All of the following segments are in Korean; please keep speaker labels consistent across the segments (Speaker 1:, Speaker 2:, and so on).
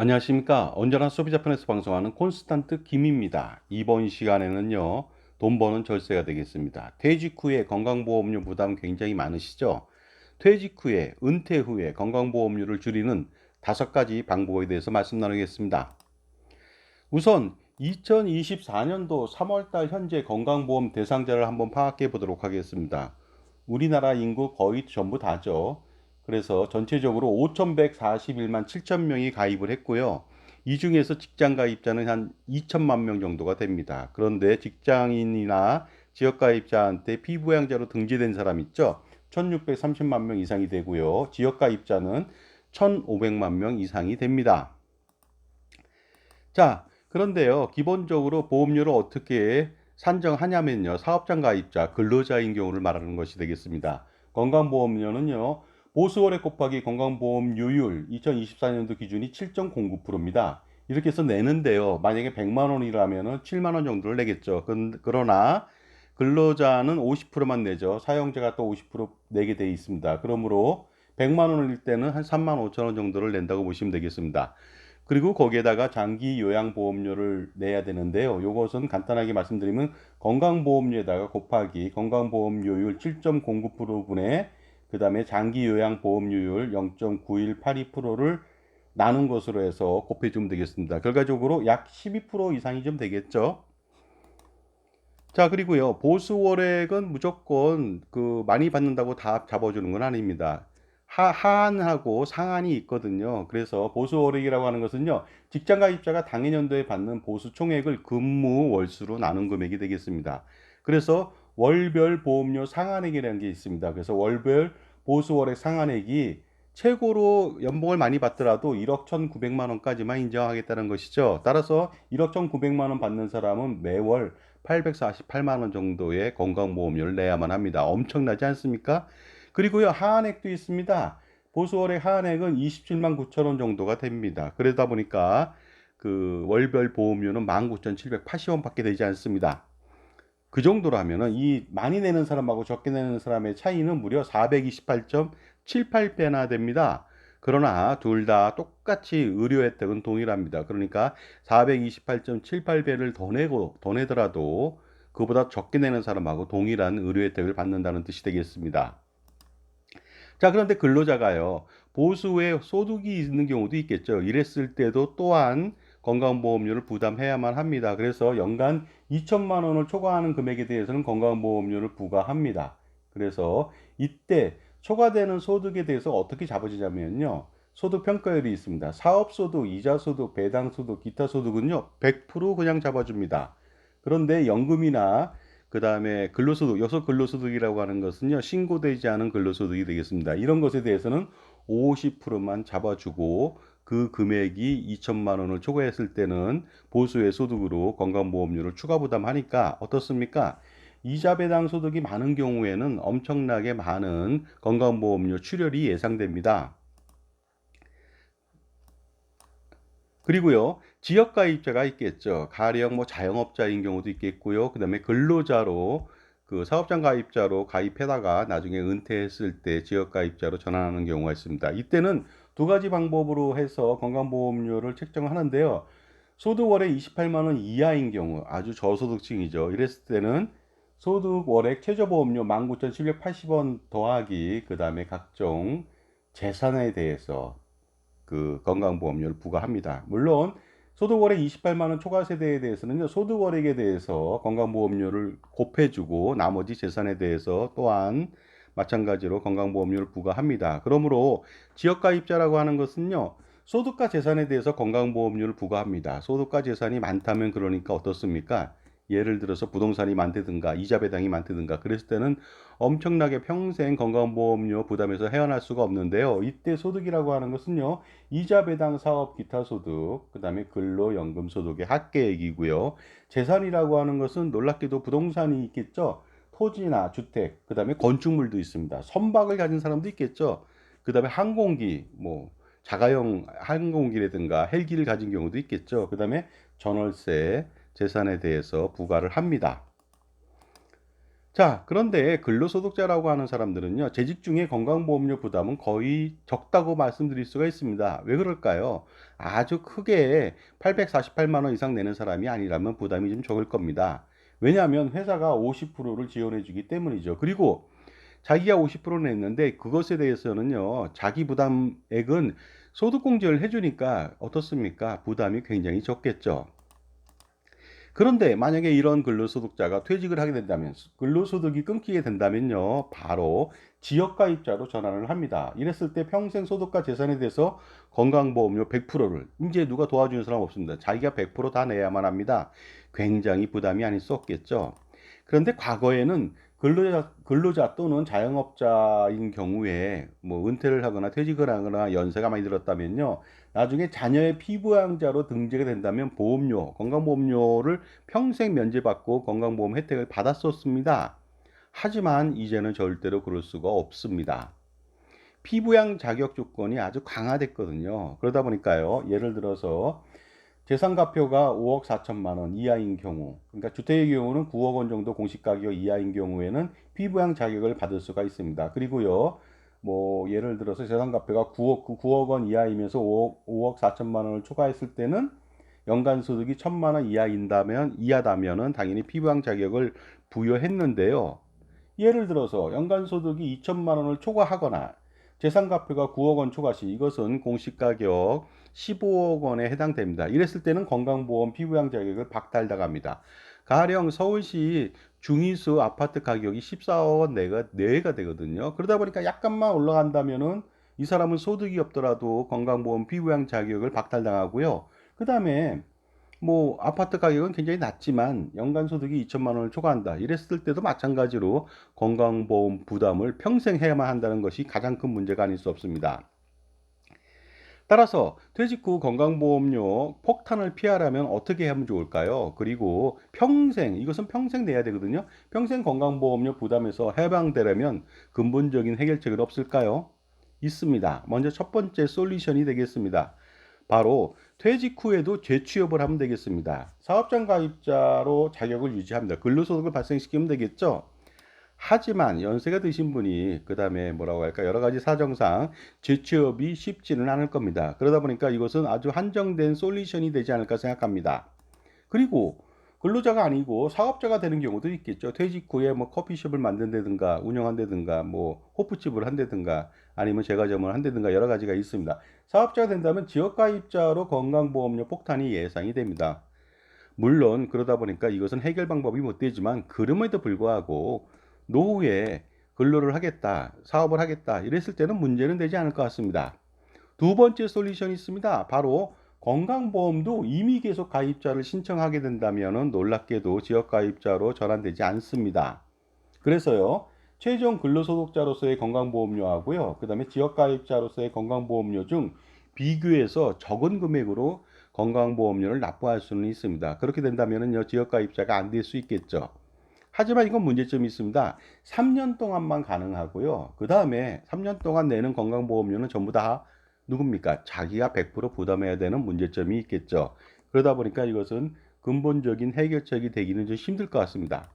Speaker 1: 안녕하십니까. 언제나 소비자편에서 방송하는 콘스탄트 김입니다. 이번 시간에는요, 돈 버는 절세가 되겠습니다. 퇴직 후에 건강보험료 부담 굉장히 많으시죠? 퇴직 후에, 은퇴 후에 건강보험료를 줄이는 5가지 방법에 대해서 말씀 나누겠습니다. 우선 2024년도 3월달 현재 건강보험 대상자를 한번 파악해 보도록 하겠습니다. 우리나라 인구 거의 전부 다죠. 그래서 전체적으로 5,141만 7천 명이 가입을 했고요. 이 중에서 직장 가입자는 한 2천만 명 정도가 됩니다. 그런데 직장인이나 지역 가입자한테 피부양자로 등재된 사람 있죠? 1,630만 명 이상이 되고요. 지역 가입자는 1,500만 명 이상이 됩니다. 자, 그런데요, 기본적으로 보험료를 어떻게 산정하냐면요, 사업장 가입자, 근로자인 경우를 말하는 것이 되겠습니다. 건강보험료는요, 보수월액 곱하기 건강보험료율 2024년도 기준이 7.09%입니다. 이렇게 해서 내는데요, 만약에 100만 원이라면 7만 원 정도를 내겠죠. 그러나 근로자는 50%만 내죠. 사용자가 또 50% 내게 돼 있습니다. 그러므로 100만 원일 때는 한 3만 5천 원 정도를 낸다고 보시면 되겠습니다. 그리고 거기에다가 장기 요양보험료를 내야 되는데요. 이것은 간단하게 말씀드리면 건강보험료에다가 곱하기 건강보험료율 7.09%분의 그 다음에 장기 요양보험료율 0.9182%를 나눈 것으로 해서 곱해주면 되겠습니다. 결과적으로 약 12% 이상이 좀 되겠죠. 자, 그리고요, 보수월액은 무조건 많이 받는다고 다 잡아주는 건 아닙니다. 하한하고 상한이 있거든요. 그래서 보수월액이라고 하는 것은요, 직장 가입자가 당해년도에 받는 보수 총액을 근무 월수로 나눈 금액이 되겠습니다. 그래서 월별 보험료 상한액이라는 게 있습니다. 그래서 월별 보수월액 상한액이 최고로 연봉을 많이 받더라도 1억 1,900만 원까지만 인정하겠다는 것이죠. 따라서 1억 1,900만 원 받는 사람은 매월 848만 원 정도의 건강보험료를 내야만 합니다. 엄청나지 않습니까? 그리고요, 하한액도 있습니다. 보수월액 하한액은 27만 9천 원 정도가 됩니다. 그러다 보니까 그 월별 보험료는 19,780원 밖에 되지 않습니다. 그 정도로 하면은 이 많이 내는 사람하고 적게 내는 사람의 차이는 무려 428.78배나 됩니다. 그러나 둘 다 똑같이 의료 혜택은 동일합니다. 그러니까 428.78배를 더 내더라도 그보다 적게 내는 사람하고 동일한 의료 혜택을 받는다는 뜻이 되겠습니다. 자, 그런데 근로자가요, 보수의 소득이 있는 경우도 있겠죠. 이랬을 때도 또한 건강보험료를 부담해야만 합니다. 그래서 연간 2천만 원을 초과하는 금액에 대해서는 건강보험료를 부과합니다. 그래서 이때 초과되는 소득에 대해서 어떻게 잡아지냐면요, 소득평가율이 있습니다. 사업소득, 이자소득, 배당소득, 기타소득은요, 100% 그냥 잡아줍니다. 그런데 연금이나 그 다음에 근로소득, 여섯 근로소득이라고 하는 것은요, 신고되지 않은 근로소득이 되겠습니다. 이런 것에 대해서는 50%만 잡아주고 그 금액이 2천만 원을 초과했을 때는 보수의 소득으로 건강보험료를 추가 부담하니까 어떻습니까? 이자 배당 소득이 많은 경우에는 엄청나게 많은 건강보험료 출혈이 예상됩니다. 그리고요, 지역 가입자가 있겠죠. 가령 뭐 자영업자인 경우도 있겠고요. 그다음에 근로자로 사업장 가입자로 가입해다가 나중에 은퇴했을 때 지역 가입자로 전환하는 경우가 있습니다. 이때는 2가지 방법으로 해서 건강보험료를 책정하는데요. 소득 월에 28만 원 이하인 경우, 아주 저소득층이죠. 이랬을 때는 소득 월액 최저보험료 19,780원 더하기 그다음에 각종 재산에 대해서 건강보험료를 부과합니다. 물론 소득월액 28만 원 초과 세대에 대해서는요, 소득월액에 대해서 건강보험료를 곱해주고 나머지 재산에 대해서 또한 마찬가지로 건강보험료를 부과합니다. 그러므로 지역가입자라고 하는 것은요, 소득과 재산에 대해서 건강보험료를 부과합니다. 소득과 재산이 많다면 그러니까 어떻습니까? 예를 들어서 부동산이 많다든가 이자 배당이 많다든가 그랬을 때는 엄청나게 평생 건강보험료 부담에서 헤어날 수가 없는데요. 이때 소득이라고 하는 것은요, 이자 배당 사업 기타 소득, 그 다음에 근로연금 소득의 합계액이고요. 재산이라고 하는 것은 놀랍게도 부동산이 있겠죠. 토지나 주택, 그 다음에 건축물도 있습니다. 선박을 가진 사람도 있겠죠. 그 다음에 항공기, 뭐 자가용 항공기라든가 헬기를 가진 경우도 있겠죠. 그 다음에 전월세, 재산에 대해서 부과를 합니다. 자, 그런데 근로소득자라고 하는 사람들은요, 재직 중에 건강보험료 부담은 거의 적다고 말씀드릴 수가 있습니다. 왜 그럴까요? 아주 크게 848만 원 이상 내는 사람이 아니라면 부담이 좀 적을 겁니다. 왜냐하면 회사가 50%를 지원해 주기 때문이죠. 그리고 자기가 50% 냈는데 그것에 대해서는요, 자기 부담액은 소득공제를 해주니까 어떻습니까? 부담이 굉장히 적겠죠. 그런데 만약에 이런 근로소득자가 퇴직을 하게 된다면, 근로소득이 끊기게 된다면요, 바로 지역가입자로 전환을 합니다. 이랬을 때 평생 소득과 재산에 대해서 건강보험료 100%를, 이제 누가 도와주는 사람 없습니다. 자기가 100%다 내야만 합니다. 굉장히 부담이 아닐 수 없겠죠. 그런데 과거에는 근로자 또는 자영업자인 경우에 뭐 은퇴를 하거나 퇴직을 하거나 연세가 많이 들었다면요, 나중에 자녀의 피부양자로 등재가 된다면 보험료, 건강보험료를 평생 면제받고 건강보험 혜택을 받았었습니다. 하지만 이제는 절대로 그럴 수가 없습니다. 피부양 자격 조건이 아주 강화됐거든요. 그러다 보니까요, 예를 들어서 재산가표가 5억 4천만 원 이하인 경우, 그러니까 주택의 경우는 9억 원 정도 공시가격 이하인 경우에는 피부양 자격을 받을 수가 있습니다. 그리고요, 뭐 예를 들어서 재산가표가 9억 원 이하이면서 5억 4천만 원을 초과했을 때는 연간 소득이 1천만 원 이하다면은 당연히 피부양 자격을 부여했는데요. 예를 들어서 연간 소득이 2천만 원을 초과하거나 재산가표가 9억 원 초과 시 이것은 공시가격 15억 원에 해당됩니다. 이랬을 때는 건강보험 피부양 자격을 박탈당합니다. 가령 서울시 중위수 아파트 가격이 14억 원 내외가 되거든요. 그러다 보니까 약간만 올라간다면은 이 사람은 소득이 없더라도 건강보험 피부양 자격을 박탈당하고요. 그 다음에 뭐 아파트 가격은 굉장히 낮지만 연간 소득이 2천만 원을 초과한다. 이랬을 때도 마찬가지로 건강보험 부담을 평생 해야만 한다는 것이 가장 큰 문제가 아닐 수 없습니다. 따라서 퇴직 후 건강보험료 폭탄을 피하려면 어떻게 하면 좋을까요? 그리고 평생, 이것은 평생 내야 되거든요. 평생 건강보험료 부담에서 해방되려면 근본적인 해결책은 없을까요? 있습니다. 먼저 첫 번째 솔루션이 되겠습니다. 바로 퇴직 후에도 재취업을 하면 되겠습니다. 사업장 가입자로 자격을 유지합니다. 근로소득을 발생시키면 되겠죠. 하지만 연세가 드신 분이 그 다음에 뭐라고 할까 여러 가지 사정상 재취업이 쉽지는 않을 겁니다. 그러다 보니까 이것은 아주 한정된 솔루션이 되지 않을까 생각합니다. 그리고 근로자가 아니고 사업자가 되는 경우도 있겠죠. 퇴직 후에 뭐 커피숍을 만든다든가 운영한다든가 뭐 호프집을 한다든가 아니면 제과점을 한다든가 여러 가지가 있습니다. 사업자가 된다면 지역가입자로 건강보험료 폭탄이 예상이 됩니다. 물론 그러다 보니까 이것은 해결 방법이 못 되지만 그럼에도 불구하고 노후에 근로를 하겠다, 사업을 하겠다 이랬을 때는 문제는 되지 않을 것 같습니다. 두 번째 솔루션이 있습니다. 바로 건강보험도 이미 계속 가입자를 신청하게 된다면 놀랍게도 지역가입자로 전환되지 않습니다. 그래서요, 최종 근로소득자로서의 건강보험료하고요, 그 다음에 지역가입자로서의 건강보험료 중 비교해서 적은 금액으로 건강보험료를 납부할 수는 있습니다. 그렇게 된다면요, 지역가입자가 안 될 수 있겠죠. 하지만 이건 문제점이 있습니다. 3년 동안만 가능하고요. 그 다음에 3년 동안 내는 건강보험료는 전부 다 누굽니까? 자기가 100% 부담해야 되는 문제점이 있겠죠. 그러다 보니까 이것은 근본적인 해결책이 되기는 좀 힘들 것 같습니다.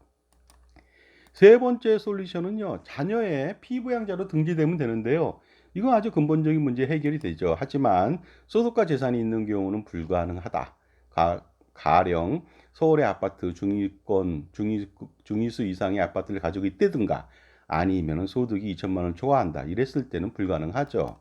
Speaker 1: 세 번째 솔루션은요, 자녀의 피부양자로 등재되면 되는데요. 이건 아주 근본적인 문제 해결이 되죠. 하지만 소득과 재산이 있는 경우는 불가능하다. 가령 서울의 아파트 중위수 이상의 아파트를 가지고 있다든가 아니면 소득이 2천만 원 초과한다. 이랬을 때는 불가능하죠.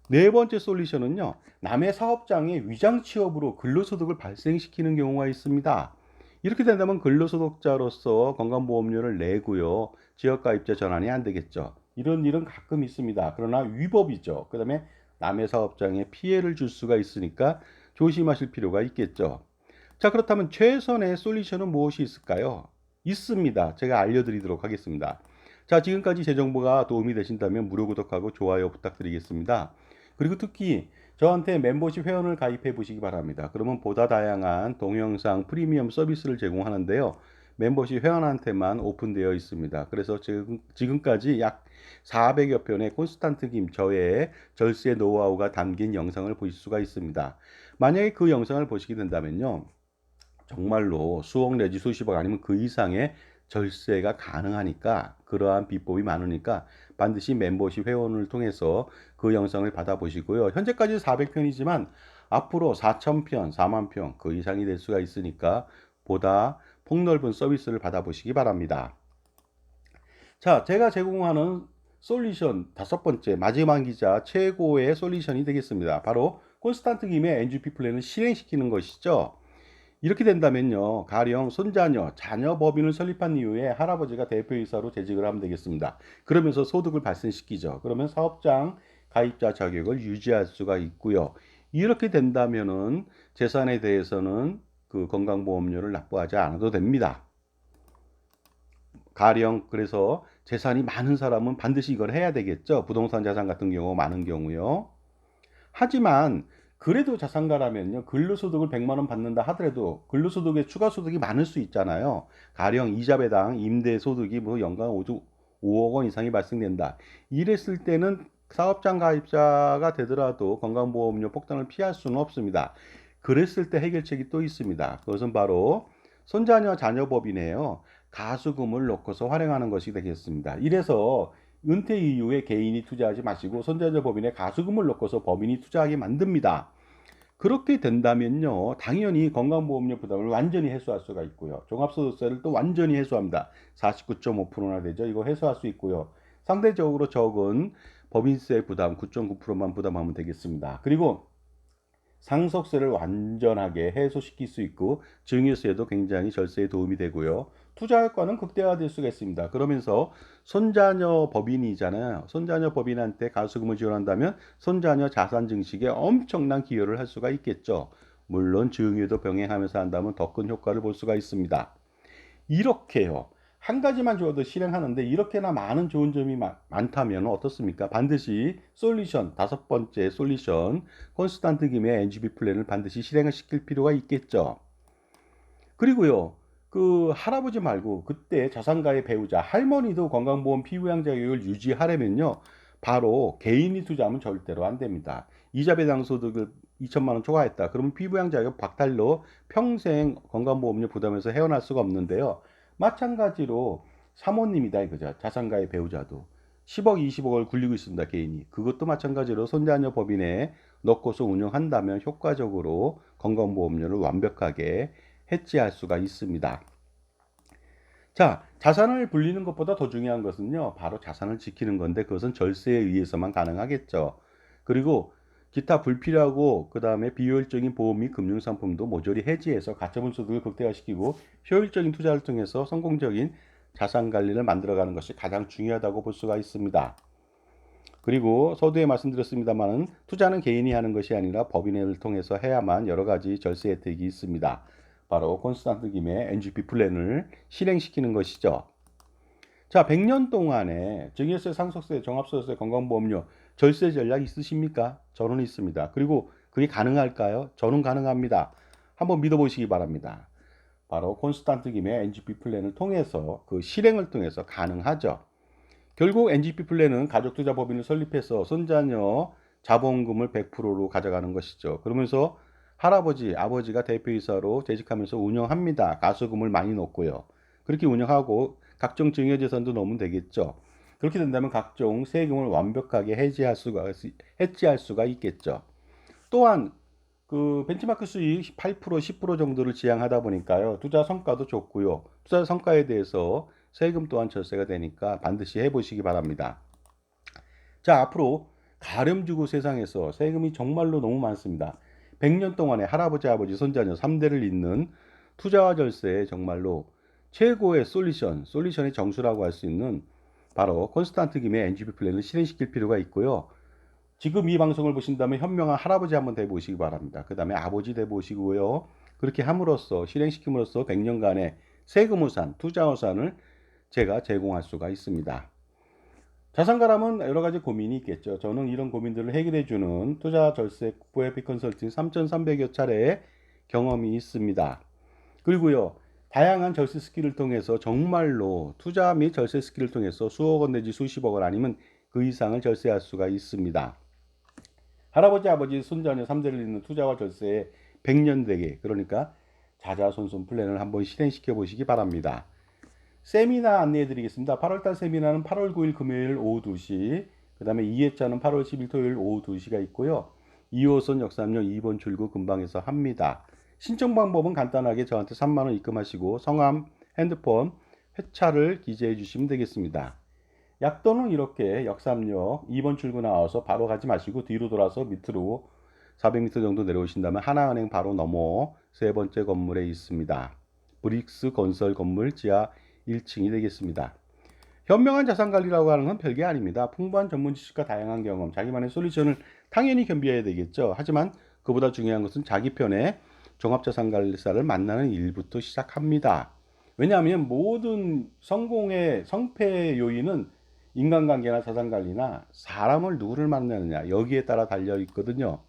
Speaker 1: 네 번째 솔루션은요, 남의 사업장에 위장 취업으로 근로소득을 발생시키는 경우가 있습니다. 이렇게 된다면 근로소득자로서 건강보험료를 내고요, 지역가입자 전환이 안 되겠죠. 이런 일은 가끔 있습니다. 그러나 위법이죠. 그 다음에 남의 사업장에 피해를 줄 수가 있으니까 조심하실 필요가 있겠죠. 자, 그렇다면 최선의 솔루션은 무엇이 있을까요? 있습니다. 제가 알려드리도록 하겠습니다. 자, 지금까지 제 정보가 도움이 되신다면 무료 구독하고 좋아요 부탁드리겠습니다. 그리고 특히 저한테 멤버십 회원을 가입해 보시기 바랍니다. 그러면 보다 다양한 동영상 프리미엄 서비스를 제공하는데요. 멤버십 회원한테만 오픈되어 있습니다. 그래서 지금까지 약 400여 편의 콘스탄트 김 저의 절세 노하우가 담긴 영상을 보실 수가 있습니다. 만약에 그 영상을 보시게 된다면요, 정말로 수억 내지 수십억 아니면 그 이상의 절세가 가능하니까 그러한 비법이 많으니까 반드시 멤버십 회원을 통해서 그 영상을 받아보시고요. 현재까지 400편이지만 앞으로 4,000편, 4만 편 그 이상이 될 수가 있으니까 보다 폭넓은 서비스를 받아보시기 바랍니다. 자, 제가 제공하는 솔루션 다섯 번째 마지막이자 최고의 솔루션이 되겠습니다. 바로 콘스탄트 김의 NGP 플랜을 실행시키는 것이죠. 이렇게 된다면요, 가령 손자녀, 자녀 법인을 설립한 이후에 할아버지가 대표이사로 재직을 하면 되겠습니다. 그러면서 소득을 발생시키죠. 그러면 사업장 가입자 자격을 유지할 수가 있고요. 이렇게 된다면은 재산에 대해서는 그 건강보험료를 납부하지 않아도 됩니다. 가령 그래서 재산이 많은 사람은 반드시 이걸 해야 되겠죠. 부동산 자산 같은 경우 많은 경우요. 하지만 그래도 자산가라면요. 근로소득을 100만 원 받는다 하더라도 근로소득에 추가소득이 많을 수 있잖아요. 가령 이자 배당 임대소득이 뭐 연간 5억 원 이상이 발생된다. 이랬을 때는 사업장 가입자가 되더라도 건강보험료 폭탄을 피할 수는 없습니다. 그랬을 때 해결책이 또 있습니다. 그것은 바로 손자녀 자녀법인에요. 가수금을 넣고서 활용하는 것이 되겠습니다. 이래서 은퇴 이후에 개인이 투자하지 마시고 손자녀 법인에 가수금을 넣고서 법인이 투자하게 만듭니다. 그렇게 된다면요, 당연히 건강보험료 부담을 완전히 해소할 수가 있고요. 종합소득세를 또 완전히 해소합니다. 49.5%나 되죠. 이거 해소할 수 있고요. 상대적으로 적은 법인세 부담 9.9%만 부담하면 되겠습니다. 그리고 상속세를 완전하게 해소시킬 수 있고 증여세도 굉장히 절세에 도움이 되고요. 투자 효과는 극대화될 수가 있습니다. 그러면서 손자녀 법인이잖아요. 손자녀 법인한테 가수금을 지원한다면 손자녀 자산 증식에 엄청난 기여를 할 수가 있겠죠. 물론 증여도 병행하면서 한다면 더 큰 효과를 볼 수가 있습니다. 이렇게요. 한 가지만 줘도 실행하는데 이렇게나 많은 좋은 점이 많다면 어떻습니까? 반드시 솔루션, 다섯 번째 솔루션, 콘스탄트 김의 NGB 플랜을 반드시 실행을 시킬 필요가 있겠죠. 그리고요, 그 할아버지 말고 그때 자산가의 배우자, 할머니도 건강보험 피부양 자격을 유지하려면요, 바로 개인이 투자하면 절대로 안 됩니다. 이자 배당 소득을 2천만 원 초과했다. 그러면 피부양 자격 박탈로 평생 건강보험료 부담해서 헤어날 수가 없는데요. 마찬가지로 사모님이다 이거죠. 자산가의 배우자도 10억, 20억을 굴리고 있습니다. 개인이. 그것도 마찬가지로 손자녀 법인에 넣고서 운영한다면 효과적으로 건강보험료를 완벽하게 해지할 수가 있습니다. 자, 자산을 불리는 것보다 더 중요한 것은요, 바로 자산을 지키는 건데 그것은 절세에 의해서만 가능하겠죠. 그리고 기타 불필요하고 그 다음에 비효율적인 보험 및 금융상품도 모조리 해지해서 가처분 소득을 극대화시키고 효율적인 투자를 통해서 성공적인 자산 관리를 만들어가는 것이 가장 중요하다고 볼 수가 있습니다. 그리고 서두에 말씀드렸습니다만 투자는 개인이 하는 것이 아니라 법인을 통해서 해야만 여러 가지 절세 혜택이 있습니다. 바로 콘스탄트 김의 NGP 플랜을 실행시키는 것이죠. 자, 100년 동안에 증여세, 상속세, 종합소득세, 건강보험료 절세 전략 있으십니까? 저는 있습니다. 그리고 그게 가능할까요? 저는 가능합니다. 한번 믿어보시기 바랍니다. 바로 콘스탄트 김의 NGP 플랜을 통해서 그 실행을 통해서 가능하죠. 결국 NGP 플랜은 가족투자법인을 설립해서 손자녀 자본금을 100%로 가져가는 것이죠. 그러면서 할아버지, 아버지가 대표이사로 재직하면서 운영합니다. 가수금을 많이 넣고요. 그렇게 운영하고 각종 증여재산도 넣으면 되겠죠. 그렇게 된다면 각종 세금을 완벽하게 해지할 수가 있겠죠. 또한 그 벤치마크 수익 8%, 10% 정도를 지향하다 보니까요. 투자 성과도 좋고요. 투자 성과에 대해서 세금 또한 절세가 되니까 반드시 해보시기 바랍니다. 자, 앞으로 가늠주고 세상에서 세금이 정말로 너무 많습니다. 100년 동안에 할아버지, 아버지, 손자녀 3대를 잇는 투자와 절세의 정말로 최고의 솔루션의 정수라고 할 수 있는 바로 콘스탄트 김의 NGP 플랜을 실행시킬 필요가 있고요. 지금 이 방송을 보신다면 현명한 할아버지 한번 돼보시기 바랍니다. 그 다음에 아버지 돼보시고요. 그렇게 함으로써 실행시킴으로써 100년간의 세금우산, 투자우산을 제가 제공할 수가 있습니다. 자산가라면 여러 가지 고민이 있겠죠. 저는 이런 고민들을 해결해주는 투자 절세 FP 컨설팅 3,300여 차례의 경험이 있습니다. 그리고요, 다양한 절세 스킬을 통해서 정말로 투자 및 절세 스킬을 통해서 수억 원 내지 수십억 원 아니면 그 이상을 절세할 수가 있습니다. 할아버지, 아버지, 손자녀 3대를 잇는 투자와 절세의 100년 대계, 그러니까 자자손손 플랜을 한번 실행시켜 보시기 바랍니다. 세미나 안내해 드리겠습니다. 8월달 세미나는 8월 9일 금요일 오후 2시, 그 다음에 2회차는 8월 10일 토요일 오후 2시가 있고요. 2호선 역삼역 2번 출구 근방에서 합니다. 신청 방법은 간단하게 저한테 3만 원 입금하시고 성함, 핸드폰, 회차를 기재해 주시면 되겠습니다. 약도는 이렇게 역삼역 2번 출구 나와서 바로 가지 마시고 뒤로 돌아서 밑으로 400m 정도 내려오신다면 하나은행 바로 넘어 세 번째 건물에 있습니다. 브릭스 건설 건물 지하 1층이 되겠습니다. 현명한 자산관리라고 하는 건 별게 아닙니다. 풍부한 전문 지식과 다양한 경험, 자기만의 솔루션을 당연히 겸비해야 되겠죠. 하지만 그보다 중요한 것은 자기 편의 종합자산관리사를 만나는 일부터 시작합니다. 왜냐하면 모든 성공의 성패의 요인은 인간관계나 자산관리나 사람을 누구를 만나느냐 여기에 따라 달려 있거든요.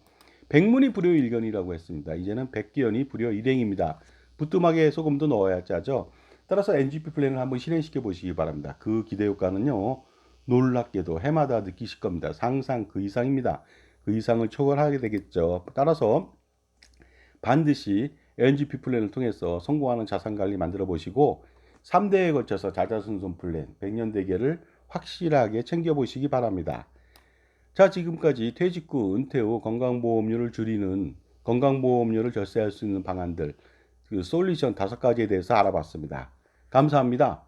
Speaker 1: 백문이 불여일견이라고 했습니다. 이제는 백기연이 불여일행입니다. 부뚜막에 소금도 넣어야 짜죠. 따라서 NGP 플랜을 한번 실행시켜 보시기 바랍니다. 그 기대 효과는요, 놀랍게도 해마다 느끼실 겁니다. 상상 그 이상입니다. 그 이상을 초월하게 되겠죠. 따라서 반드시 NGP 플랜을 통해서 성공하는 자산관리 만들어 보시고 3대에 걸쳐서 자자손손 플랜 100년 대계를 확실하게 챙겨 보시기 바랍니다. 자, 지금까지 퇴직 후 은퇴 후 건강보험료를 줄이는 건강보험료를 절세할 수 있는 방안들 그 솔루션 5가지에 대해서 알아봤습니다. 감사합니다.